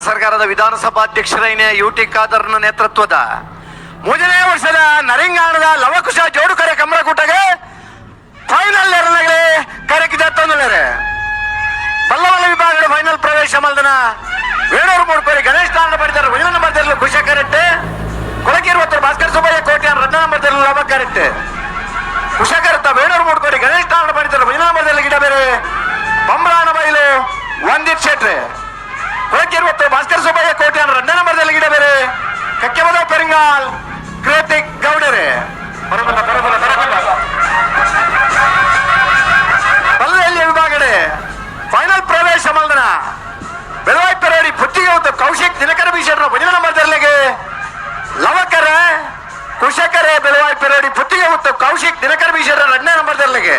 ಸರ್ಕಾರದ ವಿಧಾನಸಭಾಧ್ಯಕ್ಷರೈನ ಯುಟಿ ಖಾದರ್ನ ನೇತೃತ್ವದ 3ನೇ ವರ್ಷದ ನರಿಂಗಾಣದ ಲವಕುಶ ಜೋಡುಕರೆ ಕಮಲಕೂಟಗೆ ಫೈನಲ್ ಎರಡನೇ ಕರೆಕಿದ ತಂದರೆ ಬಲ್ಲವಲ್ಲ ವಿಭಾಗದ ಫೈನಲ್ ಪ್ರವೇಶ ಮಲ್ದನ ವೇಣೂರು ಮೂಡ್ಕೋರಿ ಗಣೇಶ್ ತಾಂಡ ಪಡಿತಾರೆ 1 ನಂಬರ್ದಲ್ಲಿ ಖುಷ ಕರೆಕ್ಟ್ ಕೊಳಕಿರುವತ್ತರ ಭಾಸ್ಕರ್ ಸುಬ್ಬಯ್ಯ ಕೋಟೆ 2 ನಂಬರ್ದಲ್ಲಿ ಲವ ಕರೆಕ್ಟ್ ಖುಷ ಕರೆಕ್ಟ ವೇಣೂರು ಮೂಡ್ಕೋರಿ ಗಣೇಶ್ ತಾಂಡ ಪಡಿತಾರೆ 1 ನಂಬರ್ದಲ್ಲಿ ಗಿಡ ಬೇರೆ ಬಂಬ್ರಾಣ ಬೈಲು ವಂದಿತ್ ಶೆಟ್ರೆ ಕೊಳಕಿರುವತ್ತರ ಭಾಸ್ಕರ್ ಸುಬ್ಬಯ್ಯ ಕೋಟೆ 2 ನಂಬರ್ದಲ್ಲಿ ಗಿಡ ಬೇರೆ ಕಕ್ಕೆಬದ ಪೆರಿಂಗಾಲ್ ಕೃತಿಕ್ ಗೌಡರೆ ಬಲ್ಲೆಯಲ್ಲಿ ವಿಭಾಗಡೆ ಫೈನಲ್ ಪ್ರವೇಶ ಮಲ್ದನ ಬೆಳವಾಯಿ ಪೆರೇಡಿ ಪುತ್ತಿಗೆ ಹೊತ್ತು ಕೌಶಿಕ್ ದಿನಕರ ಬೀಸರ 1 ನಂಬರ್ದಲ್ಲಿಗೆ ಲವಕರೆ ಕುಶಕರೆ ಬೆಳವಾಯಿ ಪೆರೇಡಿ ಪುತ್ತಿಗೆ ಹೊತ್ತು ಕೌಶಿಕ್ ದಿನಕರ ಬೀಸರ 2 ನಂಬರ್ದಲ್ಲಿಗೆ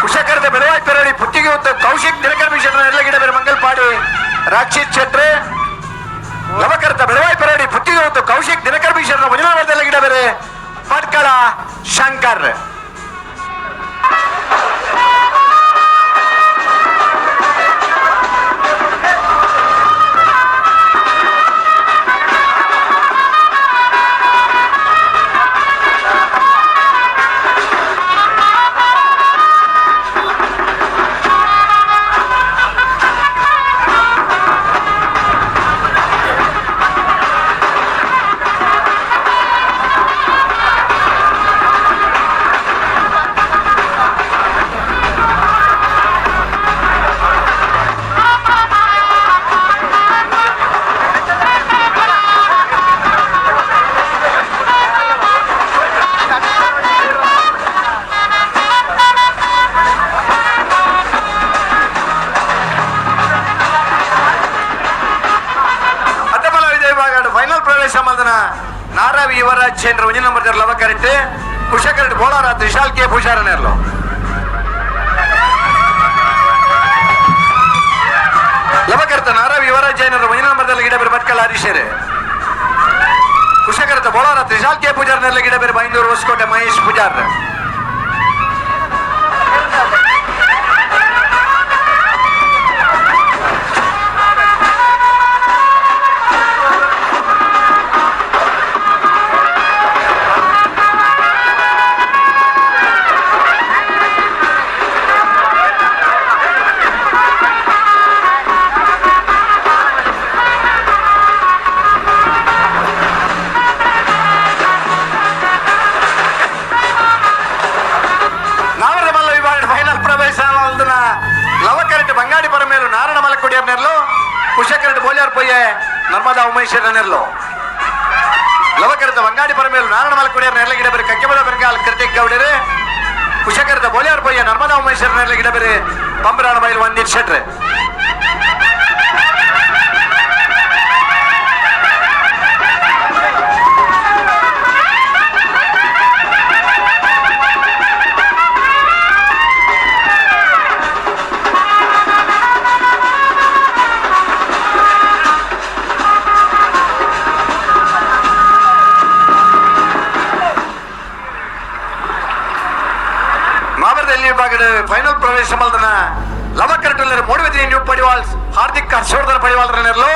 ಕುಶಕರದ ಬೆಳವಾಯಿ ಪೆರೇಡಿ ಪುತ್ತಿಗೆ ಹೊತ್ತು ಕೌಶಿಕ್ ದಿನಕರ ಬೀಸರ ಗಿಡ ಬೇರೆ ಮಂಗಲ್ಪಾಡಿ ರಾಕ್ಷಿತ್ ಶೆಟ್ರೆ ಲವಕರ್ತ ಬೆಳವಾಯಿ ಪೆರೇಡಿ ಪುತ್ತಿಗೆ ಹೊತ್ತು ಕೌಶಿಕ್ ದಿನಕರ ಬೀಸರ 1 ನಂಬರ್ದಲ್ಲಿ ಗಿಡ ಬೇರೆ Bhatkal Shankar Naravi Yuvaraj Chandra 1 number Lava correct Kusha correct Bolar Trishal K ಪೂಜಾರನೇರ್ಲು ಲವ ಕರೆಕ್ಟ್ ನಾರಾವಿ ಯುವರಾಜ್ ಜೈನರು 1 ನಂಬರ್ದಲ್ಲಿ ಗಿಡ ಬೇರೆ ಭಟ್ಕಳ ಹರೀಶರೆ ಕುಶ ಕರೆಕ್ಟ್ ಬೋಳಾರ ತ್ರಿಶಾಲ್ ಕೆ ಪೂಜಾರನೇರ್ಲು ಗಿಡ ಬೇರೆ ಬೈಂದೂರು ಹೊಸಕೋಟೆ ಮಹೇಶ್ ಪೂಜಾರ್ ಬಂಗಾಡಿ ಪರಮೇಲು ನಾರಾಯಣ ಮಲಕುಡಿಯರ್ನೆರ್ಲು ಕುಶಕರೆಡ್ ಬೋಲಿಯಾರ್ ಪೊಯ್ಯೆ ನರ್ಮದಾ ಉಮೇಶ್ವರನೆರ್ಲು ಲವಕರೆದ ಬಂಗಾಡಿ ಪರಮೇಲು ನಾರಾಯಣ ಮಲಕುಡಿಯರ್ ನೆರ್ಲ ಗಿಡ ಬೇರೆ ಕಕ್ಕೆಬದ ಬೆಂಗಾಲ್ ಕೃತಿಕ್ ಗೌಡರೆ ಕುಶಕರೆದ ಬೋಲಿಯಾರ್ ಪೊಯ್ಯೆ ನರ್ಮದಾ ಉಮೇಶ್ವರನೆರ್ಲ ಗಿಡ ಬೇರೆ ಪಂಬರಾಣ ಬೈಲು ವಂದಿತ್ ಶೆಟ್ರೆ ಫೈನಲ್ ಪ್ರವೇಶ ಮಲ್ದನ ಲವಕರ್ಟುಲ್ಲರ್ ಮೂಡುವೆದಿ ನ್ಯೂ ಪಡಿವಾಲ್ಸ್ ಹಾರ್ದಿಕ್ ಹರ್ಷವರ್ಧನ ಪಡಿವಾಲ್ರನೆರ್ಲು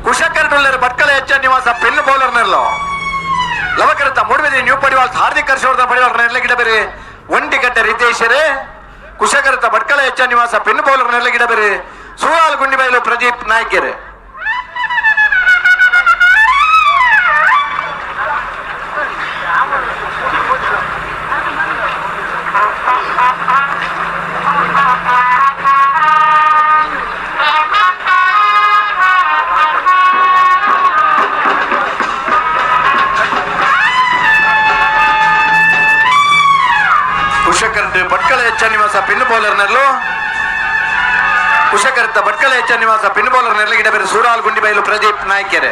ಕುಶಕರ್ಟುಲ್ಲರ್ ಭಟ್ಕಳ ಎಚ್ ನಿವಾಸ ಪೆನ್ ಬೌಲರ್ನೆರ್ಲು ಲವಕರ್ತ ಮೂಡುವೆದಿ ನ್ಯೂ ಪಡಿವಾಲ್ಸ್ ಹಾರ್ದಿಕ್ ಹರ್ಷವರ್ಧನ ಪಡಿವಾಲ್ರನೆರ್ಲ ಗಿಡ ಬೇರೆ ಒಂಟಿಗಡ್ಡೆ ರಿತೇಶರೇ ಕುಶಕರ್ತ ಭಟ್ಕಳ ಎಚ್ ನಿವಾಸ ಪೆನ್ ಬೌಲರ್ನೆರ್ಲ ಗಿಡ ಬೇರೆ ಸೂರಾಲ್ ಗುಂಡಿಬೈಲು ಪ್ರದೀಪ್ ನಾಯ್ಕೆರೆ ಭಟ್ಕಳ ಎಚ್ ನಿವಾಸ ಪಿನ್ ಬೌಲರ್ನಲ್ಲೂ ಕುಶಕರ್ತ ಭಟ್ಕಳ ಎಚ್ ನಿವಾಸ ಪಿನ್ ಬೌಲರ್ನಲ್ಲಿ ಗಿಡ ಬೇರೆ ಸೂರಾಲ್ ಗುಂಡಿಬೈಲು ಪ್ರದೀಪ್ ನಾಯ್ಕೆರೆ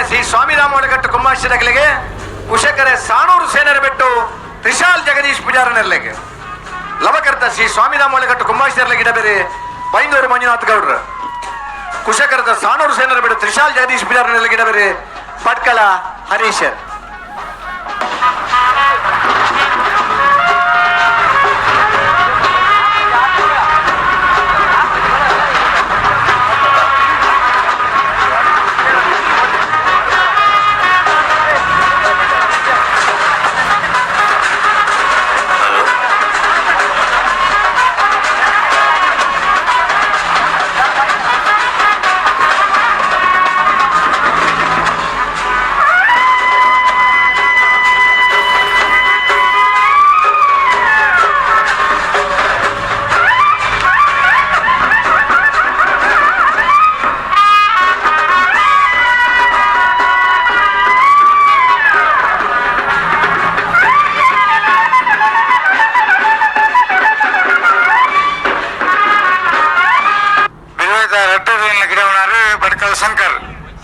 ಶ್ರೀ ಸ್ವಾಮಿರಾಮ ಒಳಗಟ್ಟು ಕುಂಭಾಶಿರಗಳಿಗೆ ಕುಶಕರೆ ಸಾಣೂರು ಸೇನರ ಬಿಟ್ಟು ತ್ರಿಶಾಲ್ ಜಗದೀಶ್ ಪೂಜಾರನೆರ್ಲೆಗೆ ಲವಕರ್ತ ಶ್ರೀ ಸ್ವಾಮಿರಾಮ ಒಳಗಟ್ಟು ಕುಂಭಾಶಿರಲೆ ಗಿಡಬೇರೆ ಬೈಂದೂರು ಮಂಜುನಾಥ್ ಗೌಡ್ರು ಕುಶಕರದ ಸಾಣೂರು ಸೇನರ ಬಿಟ್ಟು ತ್ರಿಶಾಲ್ ಜಗದೀಶ್ ಪೂಜಾರನೆರ್ಲೆ ಗಿಡಬೇರೆ ಪಟ್ಕಳ ಹರೀಶರ್.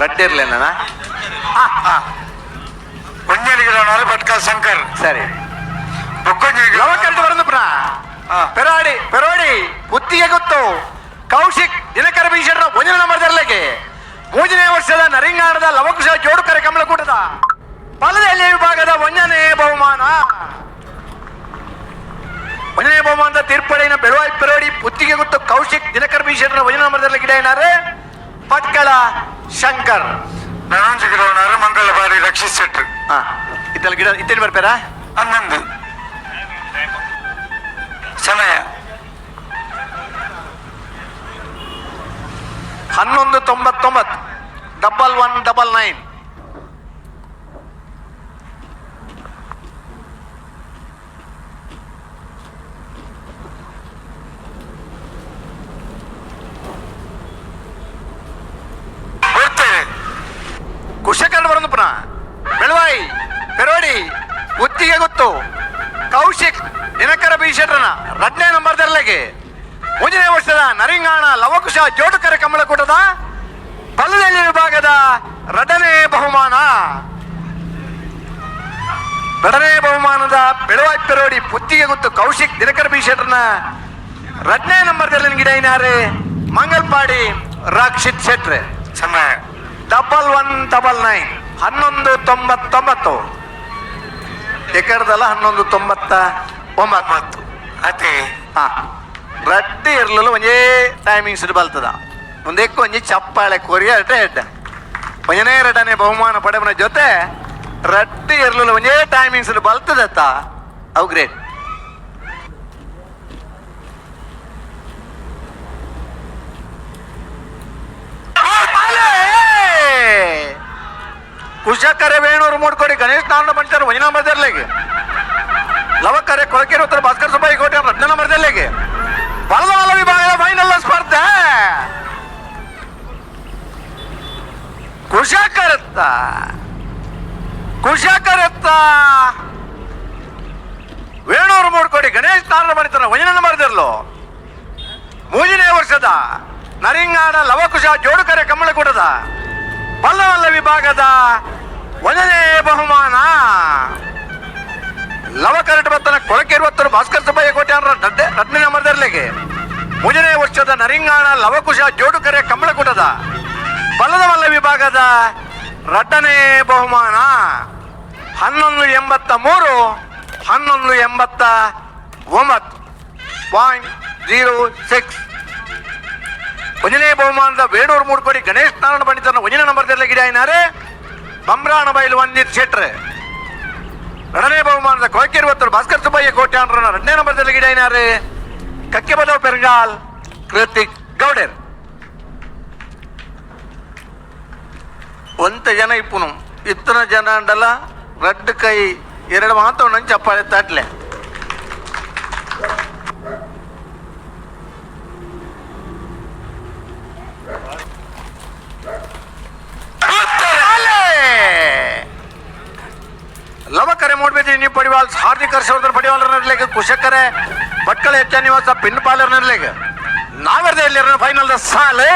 ರಡ್ಡಿರ್ಲೇನ ಕೊಂಜಲಿಗಿರೋನಾರು ಭಟ್ಕಲ್ ಶಂಕರ್ ಸರಿ ಪೆರಾಡಿ ಪೆರೋಡಿ ಬುತ್ತಿಗೆ ಗೊತ್ತು ಕೌಶಿಕ್ ದಿನಕರ ಭೀಷಣರ ಭೋಜನ ನಂಬರ್ದರ್ಲೆಗೆ 3ನೇ ವರ್ಷದ ನರಿಂಗಾಣದ ಲವಕುಶ ಜೋಡುಕರೆ ಕಮಲಕೂಟದ ಫಲದಲ್ಲಿ ವಿಭಾಗದ 1ನೇ ಬಹುಮಾನ. 1ನೇ ಬಹುಮಾನದ ತೀರ್ಪಡಿನ ಬೆಳವಾಯಿ ಪೆರೋಡಿ ಬುತ್ತಿಗೆ ಗೊತ್ತು ಕೌಶಿಕ್ ದಿನಕರ ಭೀಷಣರ ಭೋಜನ ನಂಬರ್ದರ್ಲೆ ಗಿಡ ಏನಾರೆ ಪಟ್ಕಳ ಶಂಕರ್ ನರಂಜಿಗಿರೋನಾರು ಮಂಗಳವಾರಿ ರಕ್ಷಿತ್ ಶೆಟ್ರು ಇತ್ತಲ್ಲ ಗಿಡ ಇತ್ತೇನು ಬರ್ಬೇರಾ 11 ಸಮಯ 11:99 1199. ಕುಶಕರ್ಣ ಬರೋದು ಪುನಃ ಬೆಳವಾಯಿ ಪೆರೋಡಿ ಬುತ್ತಿಗೆ ಗೊತ್ತು ಕೌಶಿಕ್ ದಿನಕರ ಭೀಷಣರನ 2ನೇ ನಂಬರ್ದರ್ಲೆಗೆ 3ನೇ ವರ್ಷದ ನರಿಂಗಾಣ ಲವಕುಶ ಜೋಡುಕರೆ ಕಮಲಕೂಟದ ಫಲದಲ್ಲಿ ವಿಭಾಗದ 2ನೇ ಬಹುಮಾನ. 2ನೇ ಬಹುಮಾನದ ಬೆಳವಾಯಿ ಪೆರೋಡಿ ಬುತ್ತಿಗೆ ಗೊತ್ತು ಕೌಶಿಕ್ ದಿನಕರ ಭೀಷಣರನ 2ನೇ ನಂಬರ್ದಲ್ಲಿ ಗಿಡ ಏನಾರೆ ಮಂಗಲ್ಪಾಡಿ ರಕ್ಷಿತ್ ಶೆಟ್ರೆ. ಸಮಯ 1199 1199 ಎಕರ್ದಲ್ಲ 1199 ಅದೇ ರಡ್ಡಿ ಇರ್ಲಿಲ್ಲ ಒಂದೇ ಟೈಮಿಂಗ್ಸ್ ಬಲ್ತದ ಮುಂದಕ್ಕೆ ಒಂಜಿ ಚಪ್ಪಾಳೆ ಕೊರಿಯ ಹೆಡ್ 1ನೇ 2ನೇ ಬಹುಮಾನ ಪಡೆವನ ಜೊತೆ ರಡ್ಡಿ ಇರ್ಲಿಲ್ಲ ಒಂದೇ ಟೈಮಿಂಗ್ಸ್ ಬಲ್ತದತ್ತ ಅವು ಗ್ರೇಟ್. ಕುಶಕರೆ ವೇಣೂರು ಮೂಡ್ಕೊಡಿ ಗಣೇಶ್ ನಾರಾಯಣ ಬಂಚಾರ 1ನೇ ನಂಬರ್ದರ್ಲೆಗೆ ಲವಕರೆ ಕೊಳಕೆರೆ ಉತ್ತರ ಭಾಸ್ಕರ್ ಸುಬ್ಬಾಯಿ ಕೋಟೆ 2ನೇ ನಂಬರ್ದರ್ಲೆಗೆ ಬಲದ ವಿಭಾಗದ ಫೈನಲ್ ಸ್ಪರ್ಧೆ ಕುಶಕರತ್ತ ವೇಣೂರು ಮೂಡ್ಕೊಡಿ ಗಣೇಶ್ ನಾರಾಯಣ ಬಂಚಾರ 1ನೇ ನಂಬರ್ದರ್ಲು 3ನೇ ವರ್ಷದ ನರಿಂಗಾಣ ಲವಕುಶ ಜೋಡುಕರೆ ಕಮಲಕೂಟದ ಬಲ್ಲವಲ್ಲ ವಿಭಾಗದ 1ನೇ ಬಹುಮಾನ. ಲವಕರಟ ಬತ್ತನ ಕೊಳಕೆರೆ ಭಾಸ್ಕರ್ ಸುಬ್ಬಯ್ಯ ಕೋಟೆ 2ನೇ ನಂಬರ್ದರ್ಲೆಗೆ 3ನೇ ವರ್ಷದ ನರಿಂಗಾಣ ಲವಕುಶ ಜೋಡುಕರೆ ಕಮಲಕೂಟದ ಬಲ್ಲದವಲ್ಲ ವಿಭಾಗದ 2ನೇ ಬಹುಮಾನ. 1183 1189.06. 1ನೇ ಬಹುಮಾನದ ವೇಣೂರು ಮೂಡ್ಕೊಡಿ ಗಣೇಶ್ ನಾರಾಯಣ ಪಂಡಿತನ 1ನೇ ನಂಬರ್ದರ್ಲೆ ಗಿಡ ಏನಾರೆ ಬಂಬ್ರಾಣ ಬೈಲು ವಂದಿತ್ ಶೆಟ್ರೆ. 2ನೇ ಬಹುಮಾನದ ಕೊಳಕೆರೆ ಭಾಸ್ಕರ್ ಸುಬ್ಬಯ್ಯ ಕೋಟೆ 2ನೇ ನಂಬರ್ದರ್ಲೆ ಗಿಡ ಏನಾರೆ ಕಕ್ಕೆ ಬದವ ಪೆರ್ಗಾಲ್ ಕೃತಿಕ್ ಗೌಡರ್. 1 ಜನ ಇಪ್ಪುನು ಇತ್ತನ ಜನ ಅಂಡಲ್ಲ ರಡ್ಡು ಕೈ 2 ಮಾತು ನಂಗೆ ಚಪ್ಪಾಳೆ ತಟ್ಲೆ. ಲವಕರೆ ಮೂಡ್ಬೇತಿ ನೀವು ಪಡಿವಾಲ್ ಹಾರ್ದಿಕ್ ಹರ್ಷವರ್ಧನ್ ಪಡಿವಾಲರ್ನರ್ಲೆಗೆ ಕುಶಕರೆ ಭಟ್ಕಳ ಹೆಚ್ಚ ನಿವಾಸ ಪಿನ್ ಪಾಲರ್ನರ್ಲೆಗೆ ನಾವೆರ್ದೆ ಇಲ್ಲಿ ಫೈನಲ್ ಸಾಲೆ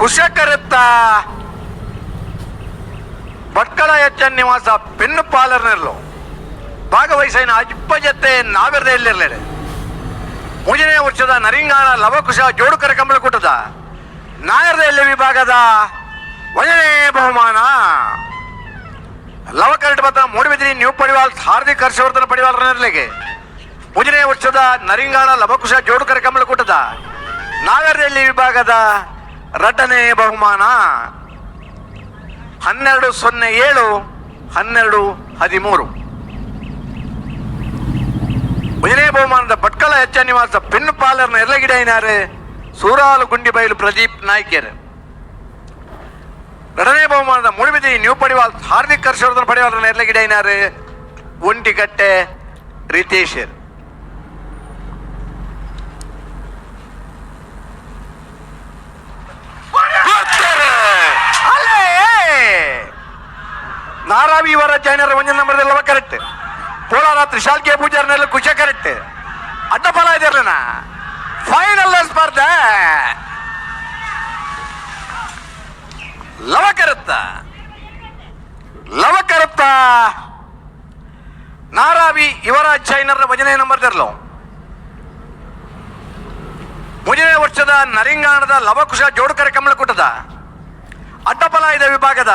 ಕುಶಕರತ್ತ ಭಟ್ಕಳ ಎಚ್ಚನ್ ನಿವಾಸ ಪೆನ್ನು ಪಾಲರ್ನಲ್ಲೂ ಭಾಗವಹಿಸಿನ ಅಜ್ಜತೆ ನಾವೆರದೆಲ್ಲಿರಲಿದೆ 3ನೇ ವರ್ಷದ ನರಿಂಗಾಣ ಲವಕುಶ ಜೋಡುಕರ ಕಂಬಳಕೂಟದ ನಾಯರ್ದೆಲ್ಲಿ ವಿಭಾಗದ 1ನೇ ಬಹುಮಾನ ಲವಕರಟ ಬತ್ತ ಮೂಡಬಿದಿರಿ ನ್ಯೂ ಪಡಿವಾಲ್ ಹಾರ್ದಿಕ್ ಹರ್ಷವರ್ಧನ ಪಡಿವಾಲ್ರನರ್ಲಿಗೆ 3ನೇ ವರ್ಷದ ನರಿಂಗಾಣ ಲವಕುಶ ಜೋಡುಕರ ಕಂಬಳಕೂಟದ ನಾಗರದೆಲ್ಲಿ ವಿಭಾಗದ 2ನೇ ಬಹುಮಾನ 1207 1213. 1ನೇ ಬಹುಮಾನದ ಭಟ್ಕಳ ಎಚ್ಚ ನಿವಾಸ ಪೆನ್ನು ಪಾಲರ್ನ ಎರಲಗಿಡೈನಾರು ಸೂರಾಲು ಗುಂಡಿ ಬಯಲು ಪ್ರದೀಪ್ ನಾಯ್ಕರ್. 2ನೇ ಬಹುಮಾನದ ಮೂಡಬಿದಿರಿ ನ್ಯೂ ಪಡಿವಾಲ್ ಹಾರ್ದಿಕ್ ಹರ್ಷವರ್ಧನ ಪಡಿವಾಲ್ರನ್ನ ಎರಲಗಿಡೈನಾರು ಒಂಟಿಕಟ್ಟೆ ರಿತೇಶರ್. ನಾರಾವಿ ಇವರ ಜೈನರ 1 ನಂಬರ್ದೆಲ್ಲವ ಕರೆಕ್ಟ್. ಕೋಲಾರ ತ್ರಿಶಾಲ್ ಕೆ ಪೂಜಾರ್ನೆಲ್ಲ ಕುಶ ಕರೆಕ್ಟ್. ಅಡ್ಡಫಲ ಇದೆಯಲ್ಲ ಫೈನಲ್ ಸ್ಪರ್ಧೆ ಲವಕರತ್ತ ನಾರಾವಿ ಇವರ ಜೈನರ 1ನೇ ನಂಬರ್ದೆಲ್ಲೋ 3ನೇ ವರ್ಷದ ನರಿಂಗಾಣದ ಲವಕುಶ ಜೋಡುಕರ ಕಂಬಳಕೂಟದ ಅಡ್ಡಫಲಾಯದ ವಿಭಾಗದ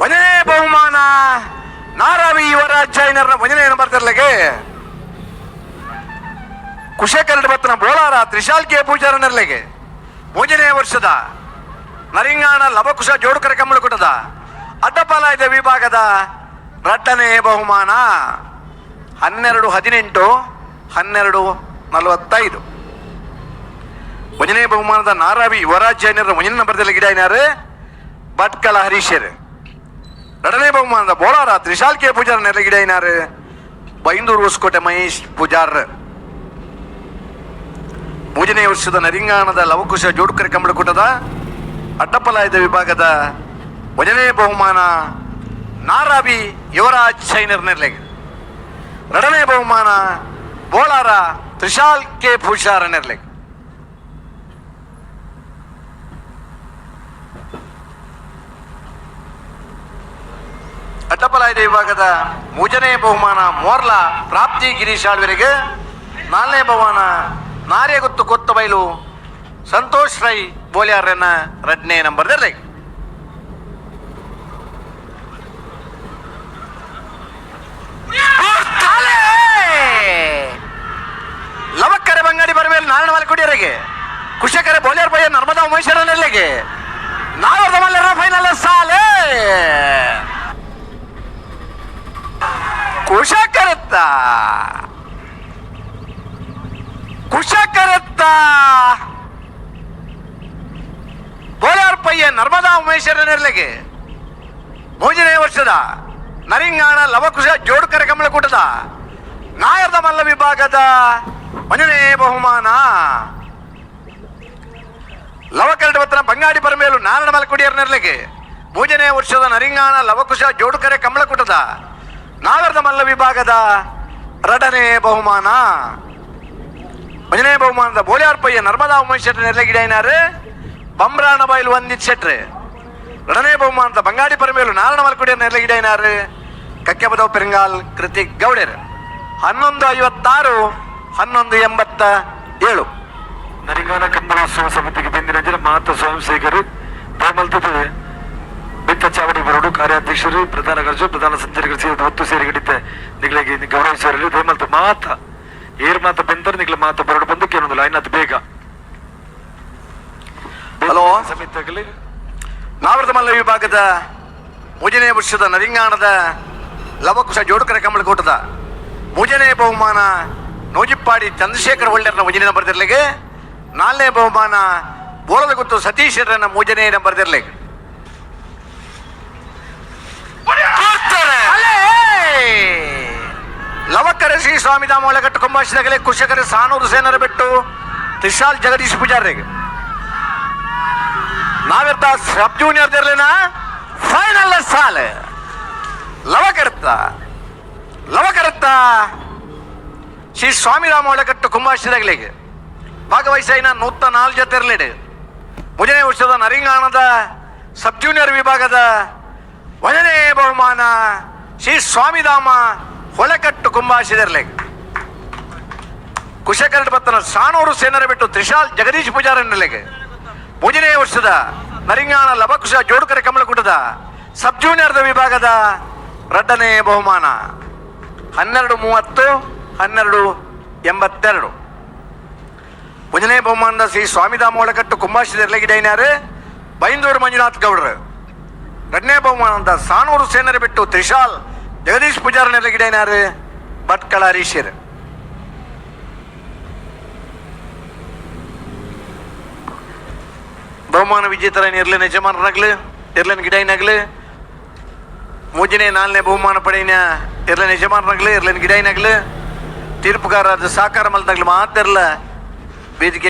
1ನೇ ಬಹುಮಾನ ನಾರಾವಿ ಇವರ ಜೈನರ 1ನೇ ನಂಬರ್ದಲ್ಲಿಗೆ ಕುಶಕರಡು ಬತ್ತನ ಬೋಳಾರ ತ್ರಿಶಾಲ್ ಕೆ ಪೂಜಾರನರ್ಲೆಗೆ 3ನೇ ವರ್ಷದ ನರಿಂಗಾಣ ಲವಕುಶ ಜೋಡುಕರ ಕಂಬಳಕೂಟದ ಅಡ್ಡಫಲಾಯದ ವಿಭಾಗದ 2ನೇ ಬಹುಮಾನ 1218 1245. 1ನೇ ಬಹುಮಾನದ ನಾರಾವಿ ಯುವರಾಜ್ ಜೈನರ 1ನೇ ನಂಬರ್ದಲ್ಲಿ ಗಿಡಾಯಿನಾರು ಭಟ್ಕಳ ಹರೀಶರ್. 2ನೇ ಬಹುಮಾನದ ಬೋಳಾರ ತ್ರಿಶಾಲ್ ಕೆ ಪೂಜಾರ ನೆಲ ಗಿಡಾಯಿನಾರು ಬೈಂದೂರು ಹೊಸಕೋಟೆ ಮಹೇಶ್ ಪೂಜಾರ್. 3ನೇ ವರ್ಷದ ನರಿಂಗಾಣದ ಲವಕುಶ ಜೋಡುಕರ ಕಂಬಳಕೂಟದ ಅಡ್ಡಫಲಾಯದ ವಿಭಾಗದ 1ನೇ ಬಹುಮಾನ ನಾರಾವಿ ಯುವರಾಜ್ ಜೈನರ್ ನೆರ್ಲೆಗೆ. 2ನೇ ಬಹುಮಾನ ಬೋಳಾರ ತ್ರಿಶಾಲ್ ಕೆ ಪೂಜಾರ ನೆರ್ಲೆಗೆ. ಅಡ್ಡಫಲಾಯದ ವಿಭಾಗದ 3ನೇ ಬಹುಮಾನ ಮೋರ್ಲಾ ಪ್ರಾಪ್ತಿ ಗಿರೀಶ್ ಆಳ್ವರಿಗೆ. 4ನೇ ಬಹುಮಾನ ನಾರ್ಯಗುತ್ತು ಕೊತ್ತ ಬೈಲು ಸಂತೋಷ್ ರೈ ಬೋಲ್ಯಾರನ್ನ 2ನೇ ನಂಬರ್ದಲ್ಲಿ. ಲವಕ್ಕರೆ ಬಂಗಾಡಿ ಬರಮೇಲೆ ನಾರಾಯಣ ಮಾಲಕುಡಿಯರಿಗೆ ಕುಶಕರೆ ಬೋಲಿಯರ್ ಬಯ್ಯ ನರ್ಮದಾ ಉಮೇಶ್ವರನೆಲ್ಲೆಗೆ ನಾವರ್ದ ಮಲ್ಲರ ಫೈನಲ್ ಸಾಲೆ ಕುಶಕರತ್ತ ಬೋಲಿಯರ್ ಪಯ್ಯ ನರ್ಮದಾ ಉಮೇಶ್ವರನೆಲ್ಲೆಗೆ 3ನೇ ವರ್ಷದ ನರಿಂಗಾಣ ಲವಕುಶ ಜೋಡುಕರ ಕಂಬಳಕೂಟದ ನಾಯರ್ದ ಮಲ್ಲ ವಿಭಾಗದ 1ನೇ ಬಹುಮಾನ ಲವಕರಡು ಬತ್ತನ ಬಂಗಾಡಿ ಬರಮೇಲು ನಾರಾಯಣ ಮಲಕುಡಿಯರ್ ನೆರ್ಲೆಗೆ 3ನೇ ವರ್ಷದ ನರಿಂಗಾಣ ಲವಕುಶ ಜೋಡುಕರೆ ಕಂಬಳಕೂಟದ ನಾಗರದ ಮಲ್ಲ ವಿಭಾಗದ 2ನೇ ಬಹುಮಾನ 1ನೇ ಬಹುಮಾನದ ಬೋಲಿಯಾರ್ ಪಯ್ಯ ನರ್ಮದಾ ಉಮೇಶ್ ಶೆಟ್ಟಿ ನೆರ್ಲೆಗಿಡೈನಾರು ಬಂಬ್ರಾಣ ಬೈಲು ವಂದಿತ್ ಶೆಟ್ರೆ. 2ನೇ ಬಹುಮಾನದ ಬಂಗಾಡಿ ಬರಮೇಲು ನಾರಾಯಣ ಮಲಕುಡಿಯರ್ ನೆರ್ಲೆಗಿಡೈನಾರು ಕಕ್ಕೆಬದವ್ ಪೆರಿಂಗಾಲ್ ಕೃತಿಕ್ ಗೌಡರ್. 1156 1187. ನರಿಂಗಾಣ ಕಂಬಳೋತ್ಸವ ಸಮಿತಿಗೆ ಬೆಂದಿನ ಮಾತ ಸ್ವಯಂ ಸೇವಕರು ದಾಮಲ್ತದ ಬೆತ್ತ ಚಾವಡಿ ಬರೋಡು ಕಾರ್ಯಾಧ್ಯಕ್ಷರು ಪ್ರಧಾನ ಖರ್ಚು ಪ್ರಧಾನ ಸಂಚಾರಿಕರು ಸೇರಿದ 10 ಸೇರಿಗಡಿತೆ ನಿಗಳಿಗೆ ಗೌರವಿಸಿರಲಿ ದಯಮಲ್ತ ಮಾತ ಏರ್ ಮಾತ ಬೆಂದರು ನಿಗ್ಲ ಮಾತ ಬರೋಡು ಬಂದು ಕೆಲವೊಂದು ಲೈನ್ ಅದು ಬೇಗ. ಹಲೋ ಸಮಿತಿಯಾಗಲಿ ನಾವರ್ದ ಮಲ್ಲ ವಿಭಾಗದ 3ನೇ ವರ್ಷದ ನರಿಂಗಾಣದ ಲವಕುಶ ಜೋಡುಕರ ಕಂಬಳಕೂಟದ 3ನೇ ಬಹುಮಾನ ನೋಜಿಪ್ಪಾಡಿ ಚಂದ್ರಶೇಖರ್ ಹೊಳ್ಳೆರ್ನ 1ನೇ ನಂಬರ್ದಿರ್ಲಿಗೆ. 4ನೇ ಬಹುಮಾನ ಬೋರದಗುತ್ತು ಸತೀಶ್ ರನ್ನ 3ನೇ ನಂಬರ್ದಿರ್ಲಿಗೆ. ಲವಕ್ಕರೆ ಶ್ರೀ ಸ್ವಾಮಿ ದಾಮೋಳಗಟ್ಟು ಕೊಂಬಾಶಿದಾಗಲೇ ಕುಶಕರೆ ಸಾನೂರು ಸೇನರ ಬಿಟ್ಟು ತ್ರಿಶಾಲ್ ಜಗದೀಶ್ ಪೂಜಾರಿಗೆ ನಾವೆತ್ತ ಸಬ್ ಜೂನಿಯರ್ ದಿರ್ಲಿನ ಫೈನಲ್ ಸಾಲ ಲವಕರತ್ತ ಶ್ರೀ ಸ್ವಾಮಿ ರಾಮ ಒಳಗಟ್ಟು ಕುಂಭಾಶಿದಾಗಲಿಗೆ ಭಾಗವಹಿಸಿನ ನೂತ 4 ಜೊತೆರ್ಲಿಡು ಮುಂಜಾನೆ ವರ್ಷದ ನರಿಂಗಾಣದ ಸಬ್ ಜೂನಿಯರ್ ವಿಭಾಗದ 1ನೇ ಬಹುಮಾನ ಶ್ರೀ ಸ್ವಾಮಿಧಾಮ ಹೊಳೆಕಟ್ಟು ಕುಂಬಾಶಿದರ್ಲೆ ಕುಶಕರಡ್ ಪತ್ತನ ಸಾಣೂರು ಸೇನರ ಬಿಟ್ಟು ತ್ರಿಶಾಲ್ ಜಗದೀಶ್ ಪೂಜಾರನ್ನೆಲೆಗೆ 3ನೇ ವರ್ಷದ ನರಿಂಗಾಣ ಲವಕುಶ ಜೋಡುಕರೆ ಕಮಲಕೂಟದ ಸಬ್ ಜೂನಿಯರ್ ವಿಭಾಗದ 2ನೇ ಬಹುಮಾನ 12:30 12:82 ಮುಂಜಾನೆ ಬಹುಮಾನದ ಶ್ರೀ ಸ್ವಾಮಿಧಾಮ ಹೊಳೆಕಟ್ಟು ಕುಂಬಾಶಿದರ್ಲೆಗಿಡೈನಾರು ಬೈಂದೂರು ಮಂಜುನಾಥ್ ಗೌಡ್ರು 2ನೇ ಬಹುಮಾನದ ಸಾಣೂರು ಸೇನರ ಬಿಟ್ಟು ತ್ರಿಶಾಲ್ ಜಗದೀಶ್ ಪೂಜಾರನ್ನೆಲೆಗಿಡೈನಾರು ಭಟ್ಕಳ ಹರೀಶರ್ ಬಹುಮಾನ ವಿಜೇತರ ಇರ್ಲಿನ ಯಜಮಾನರಾಗ್ಲು ಇರ್ಲಿನ ಗಿಡೈನಾಗ್ಲು 3ನೇ 4ನೇ ಬಹುಮಾನ ಪಡೆಯಿನ ಇರ್ಲಿನ ಯಜಮಾನರಾಗ್ಲು ಇರ್ಲಿನ ಗಿಡೈನಾಗ್ಲು ತೀರ್ಪುಗಾರರಾದ ಸಾಕಾರ ಮಲ್ದಾಗ್ಲು ಮಾತಿರ್ಲ ವೇದಿಕೆ